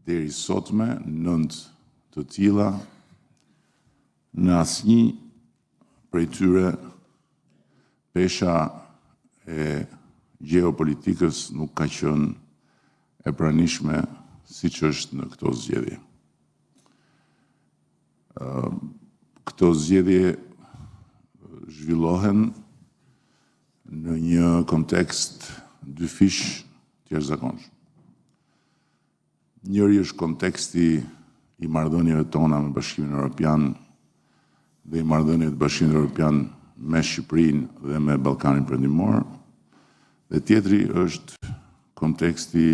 deri sotme 9 të tilla, në asnjë prej tyre pesha e gjeopolitikës nuk ka qenë e pranishme siç është në këto zgjedhje. Këto zgjedhje zhvillohen në një kontekst dyfish të jashtëzakonshëm. Njëri është konteksti i marrëdhënieve tona me Bashkimin Evropian dhe i marrëdhënieve të Bashkimit Evropian me Shqipërinë dhe me Ballkanin Perëndimor, dhe tjetri është konteksti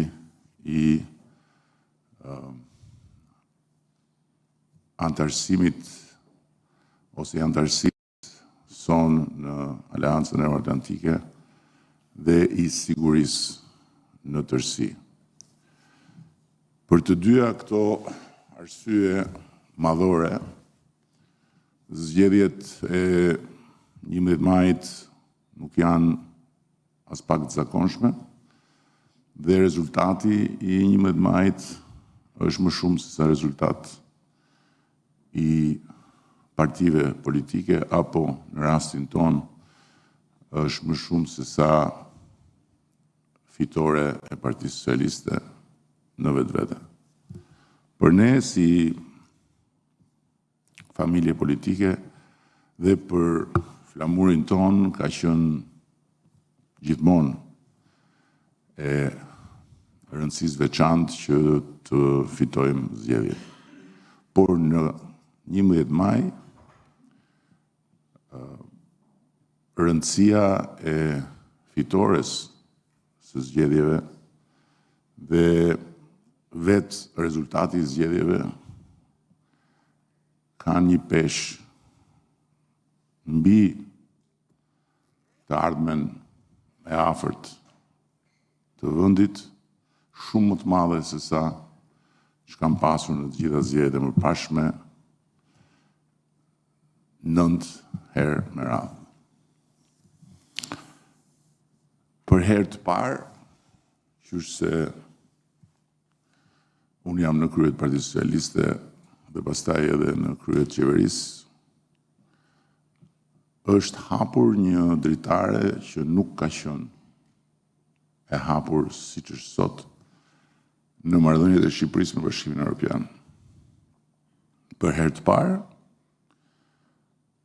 i antarësimit ose i antarësimit son në Aleancën Euroatlantike dhe i sigurisë në tërësi. Për të dyja këto arsye madhore, zgjedhjet e 11 majit nuk janë as pak të zakonshme dhe rezultati i 11 majit është më shumë se sa rezultat i partive politike, apo në rastin ton është më shumë se sa fitore e Partisë Socialiste në vetvete. Për ne si familje politike dhe për flamurin ton ka qenë gjithmonë e rëndësisë veçantë që të fitojmë zgjedhjet. Por në 11 maj rëndësia e fitores së zgjedhjeve dhe vetë rezultati i zgjedhjeve ka një peshë mbi të ardhmen e afërt të vendit shumë më të madhe se sa që kam pasur në të gjitha zgjedhjet e mëparshme 9 herë me radhë. Për herë të parë, qysh se unë jam në krye të Partisë Socialiste dhe pastaj edhe në krye të qeverisë, është hapur një dritare që nuk ka qenë e hapur siç është sot në marrëdhëniet e Shqipërisë me Bashkimin Evropian. Për herë të parë,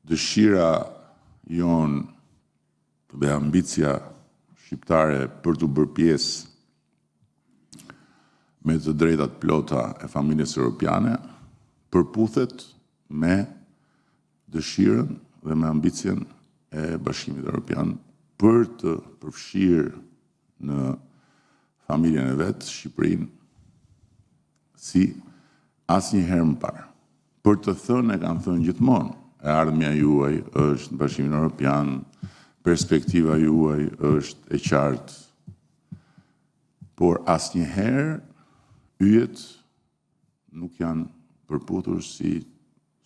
dëshira jon dhe ambicia shqiptare për të bërë pjesë me të drejtat plota e familjes europiane përputhet me dëshirën dhe me ambicien e Bashkimit Evropian për të përfshirë në familjen e vetë Shqipërinë si asnjëherë më parë. Për të thënë e kanë thënë gjithmonë, e ardhmja juaj është në Bashkimin Evropian, perspektiva juaj është e qartë, por asnjëherë yjet nuk janë përputhur si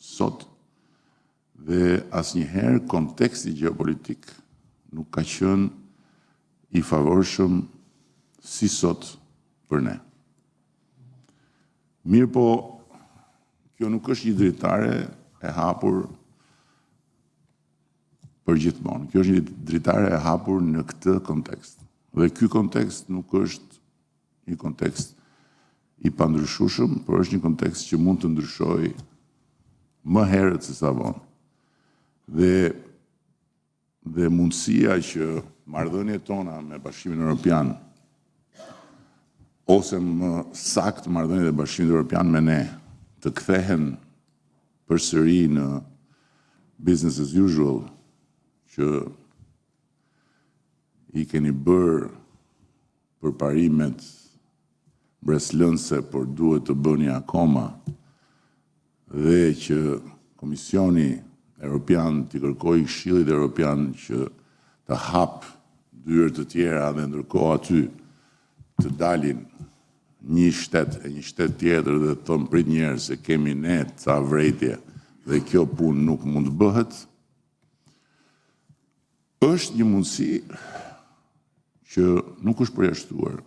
sot dhe asnjëherë konteksti gjeopolitik nuk ka qenë i favorshëm si sot për ne. Mirë po, kjo nuk është një dritare e hapur për gjithmonë. Kjo është një dritare e hapur në këtë kontekst. Dhe ky kontekst nuk është një kontekst i pandryshueshëm, por është një kontekst që mund të ndryshojë më herët se sa vonë. Dhe mundësia që marrëdhëniet tona me Bashkimin Evropian ose më saktë marrëdhëniet e Bashkimit Evropian me ne të kthehen përsëri në business as usual që i keni bërë për parimet breslënse, por duhet të bëni akoma, dhe që Komisioni Evropian t'i kërkojë Këshillit Evropian që të hapë dyert të tjera dhe ndërkohë aty të dalin një shtet e një shtet tjetër dhe të thonë prit njerë se kemi ne ca vrejtje dhe kjo punë nuk mund të bëhet, është një mundësi që nuk është përjashtuar